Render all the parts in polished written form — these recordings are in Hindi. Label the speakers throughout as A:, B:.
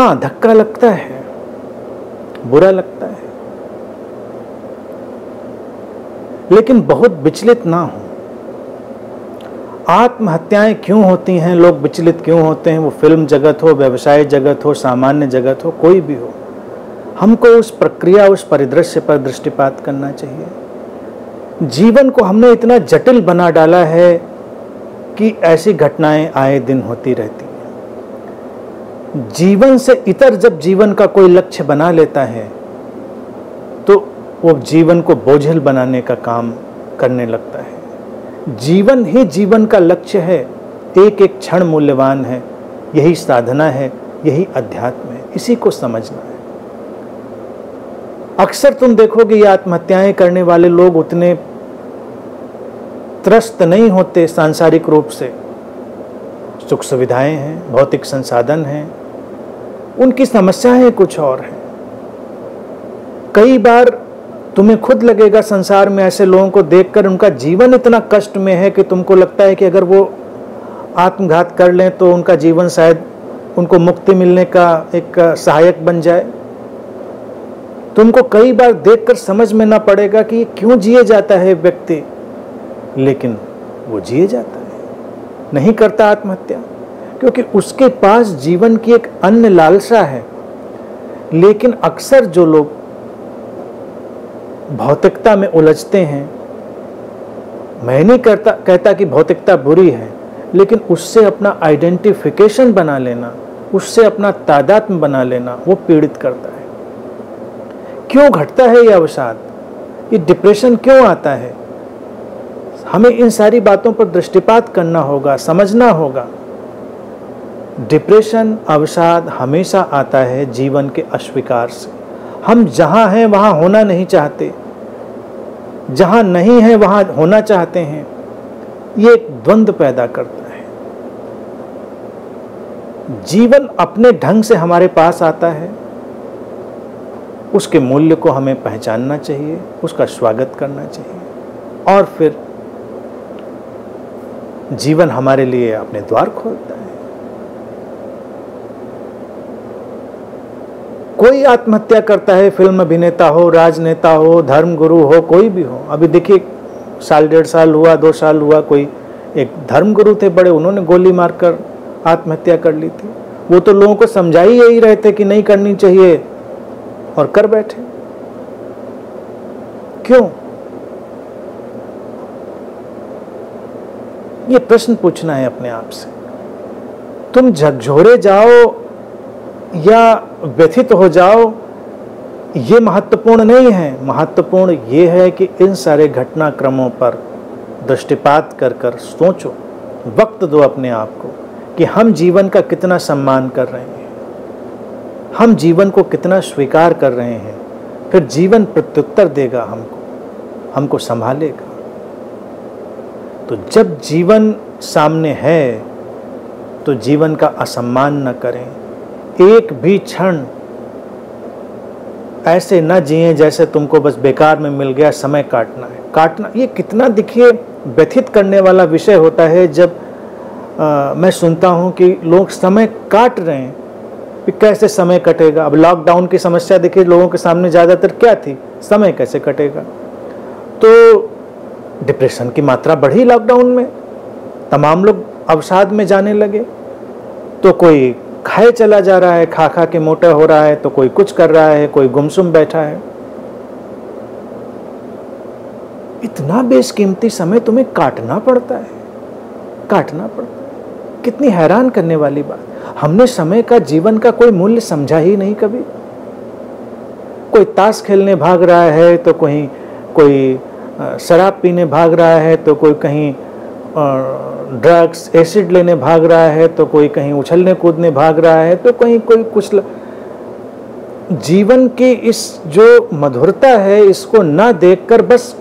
A: हाँ, धक्का लगता है, बुरा लगता है, लेकिन बहुत विचलित ना हो। आत्महत्याएं क्यों होती हैं, लोग विचलित क्यों होते हैं, वो फिल्म जगत हो, व्यवसाय जगत हो, सामान्य जगत हो, कोई भी हो, हमको उस प्रक्रिया, उस परिदृश्य पर दृष्टिपात करना चाहिए। जीवन को हमने इतना जटिल बना डाला है कि ऐसी घटनाएं आए दिन होती रहती हैं। जीवन से इतर जब जीवन का कोई लक्ष्य बना लेता है तो वो जीवन को बोझिल बनाने का काम करने लगता है। जीवन ही जीवन का लक्ष्य है, एक एक क्षण मूल्यवान है, यही साधना है, यही अध्यात्म है, इसी को समझना है। अक्सर तुम देखोगे ये आत्महत्याएं करने वाले लोग उतने त्रस्त नहीं होते सांसारिक रूप से, सुख सुविधाएं हैं, भौतिक संसाधन हैं, उनकी समस्याएं कुछ और हैं। कई बार तुम्हें खुद लगेगा संसार में ऐसे लोगों को देखकर उनका जीवन इतना कष्ट में है कि तुमको लगता है कि अगर वो आत्मघात कर लें तो उनका जीवन शायद उनको मुक्ति मिलने का एक सहायक बन जाए। तुमको कई बार देखकर समझ में ना पड़ेगा कि क्यों जिए जाता है व्यक्ति, लेकिन वो जिए जाता है, नहीं करता आत्महत्या, क्योंकि उसके पास जीवन की एक अन्य लालसा है। लेकिन अक्सर जो लोग भौतिकता में उलझते हैं, मैं नहीं कहता कि भौतिकता बुरी है, लेकिन उससे अपना आइडेंटिफिकेशन बना लेना, उससे अपना तादात्म्य बना लेना, वो पीड़ित करता है। क्यों घटता है ये अवसाद, ये डिप्रेशन क्यों आता है? हमें इन सारी बातों पर दृष्टिपात करना होगा, समझना होगा। डिप्रेशन, अवसाद हमेशा आता है जीवन के अस्वीकार से। हम जहां हैं वहां होना नहीं चाहते, जहां नहीं है वहां होना चाहते हैं। ये एक द्वंद्व पैदा करता है। जीवन अपने ढंग से हमारे पास आता है, उसके मूल्य को हमें पहचानना चाहिए, उसका स्वागत करना चाहिए, और फिर जीवन हमारे लिए अपने द्वार खोलता है। कोई आत्महत्या करता है, फिल्म अभिनेता हो, राजनेता हो, धर्मगुरु हो, कोई भी हो। अभी देखिए, साल 1.5 साल हुआ, 2 साल हुआ, कोई एक धर्मगुरु थे बड़े, उन्होंने गोली मारकर आत्महत्या कर ली थी। वो तो लोगों को समझा ही यही रहे थे कि नहीं करनी चाहिए, और कर बैठे। क्यों? ये प्रश्न पूछना है अपने आप से। तुम झकझोरे जाओ या व्यथित हो जाओ, ये महत्वपूर्ण नहीं है। महत्वपूर्ण ये है कि इन सारे घटनाक्रमों पर दृष्टिपात कर कर सोचो, वक्त दो अपने आप को कि हम जीवन का कितना सम्मान कर रहे हैं, हम जीवन को कितना स्वीकार कर रहे हैं। फिर जीवन प्रत्युत्तर देगा हमको संभालेगा। तो जब जीवन सामने है तो जीवन का असम्मान न करें। एक भी क्षण ऐसे न जिए जैसे तुमको बस बेकार में मिल गया, समय काटना है। काटना, ये कितना देखिए व्यथित करने वाला विषय होता है जब मैं सुनता हूँ कि लोग समय काट रहे हैं कि कैसे समय कटेगा। अब लॉकडाउन की समस्या देखिए लोगों के सामने ज़्यादातर क्या थी, समय कैसे कटेगा। तो डिप्रेशन की मात्रा बढ़ी लॉकडाउन में, तमाम लोग अवसाद में जाने लगे। तो कोई खाए चला जा रहा है, खा खा के मोटा हो रहा है, तो कोई कुछ कर रहा है, कोई गुमसुम बैठा है। इतना बेशकीमती समय तुम्हें काटना पड़ता है, काटना पड़ता है। कितनी हैरान करने वाली बात। हमने समय का, जीवन का कोई मूल्य समझा ही नहीं कभी। कोई ताश खेलने भाग रहा है, तो कोई शराब पीने भाग रहा है, तो कोई कहीं ड्रग्स, एसिड लेने भाग रहा है, तो कोई कहीं उछलने कूदने भाग रहा है, तो कहीं कोई कुछ। जीवन की इस जो मधुरता है, इसको ना देखकर बस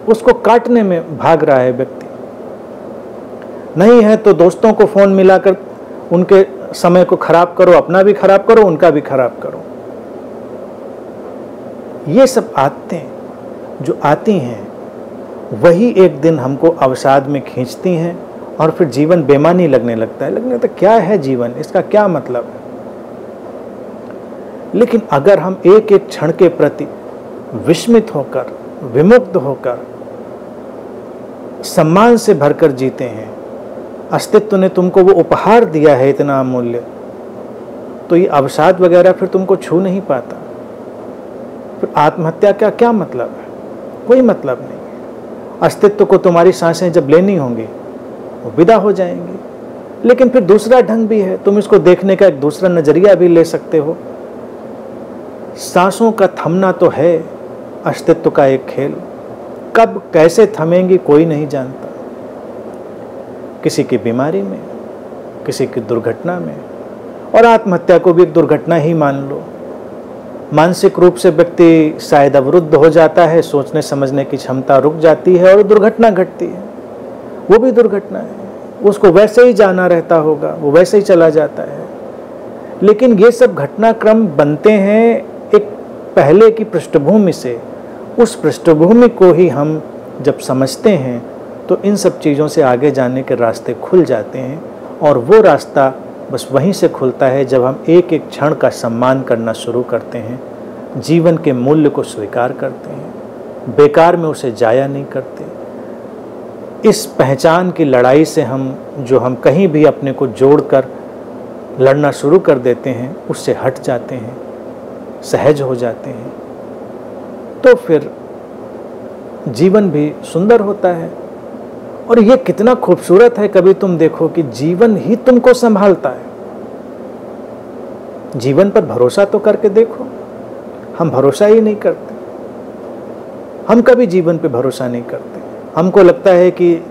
A: उसको काटने में भाग रहा है व्यक्ति। नहीं है तो दोस्तों को फोन मिलाकर उनके समय को खराब करो, अपना भी खराब करो, उनका भी खराब करो। ये सब आदतें जो आती हैं वही एक दिन हमको अवसाद में खींचती हैं, और फिर जीवन बेमानी लगने लगता है। लगने लगता है क्या है जीवन, इसका क्या मतलब है। लेकिन अगर हम एक एक क्षण के प्रति विस्मित होकर, विमुग्ध होकर, सम्मान से भरकर जीते हैं, अस्तित्व ने तुमको वो उपहार दिया है इतना अमूल्य, तो ये अवसाद वगैरह फिर तुमको छू नहीं पाता। फिर आत्महत्या का क्या मतलब है? कोई मतलब नहीं। अस्तित्व को तुम्हारी सांसें जब लेनी होंगी वो विदा हो जाएंगी। लेकिन फिर दूसरा ढंग भी है, तुम इसको देखने का एक दूसरा नजरिया भी ले सकते हो। सांसों का थमना तो है अस्तित्व का एक खेल, कब कैसे थमेंगी कोई नहीं जानता। किसी की बीमारी में, किसी की दुर्घटना में, और आत्महत्या को भी एक दुर्घटना ही मान लो। मानसिक रूप से व्यक्ति शायद अवरुद्ध हो जाता है, सोचने समझने की क्षमता रुक जाती है और दुर्घटना घटती है, वो भी दुर्घटना है। उसको वैसे ही जाना रहता होगा, वो वैसे ही चला जाता है। लेकिन ये सब घटनाक्रम बनते हैं एक पहले की पृष्ठभूमि से। उस पृष्ठभूमि को ही हम जब समझते हैं तो इन सब चीज़ों से आगे जाने के रास्ते खुल जाते हैं। और वो रास्ता बस वहीं से खुलता है जब हम एक एक क्षण का सम्मान करना शुरू करते हैं, जीवन के मूल्य को स्वीकार करते हैं, बेकार में उसे जाया नहीं करते। इस पहचान की लड़ाई से हम कहीं भी अपने को जोड़कर लड़ना शुरू कर देते हैं, उससे हट जाते हैं, सहज हो जाते हैं, तो फिर जीवन भी सुंदर होता है। और ये कितना खूबसूरत है, कभी तुम देखो कि जीवन ही तुमको संभालता है। जीवन पर भरोसा तो करके देखो, हम भरोसा ही नहीं करते। हम कभी जीवन पे भरोसा नहीं करते। हमको लगता है कि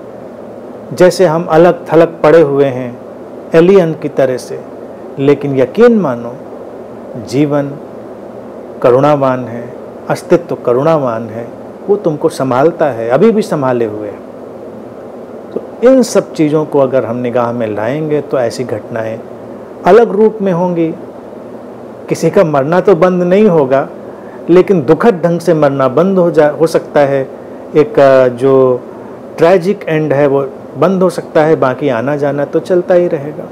A: जैसे हम अलग थलग पड़े हुए हैं एलियन की तरह से। लेकिन यकीन मानो, जीवन करुणावान है, अस्तित्व करुणावान है, वो तुमको संभालता है, अभी भी संभाले हुए है। तो इन सब चीज़ों को अगर हम निगाह में लाएंगे तो ऐसी घटनाएं अलग रूप में होंगी। किसी का मरना तो बंद नहीं होगा, लेकिन दुखद ढंग से मरना बंद हो सकता है। एक जो ट्रैजिक एंड है वो बंद हो सकता है, बाकी आना जाना तो चलता ही रहेगा।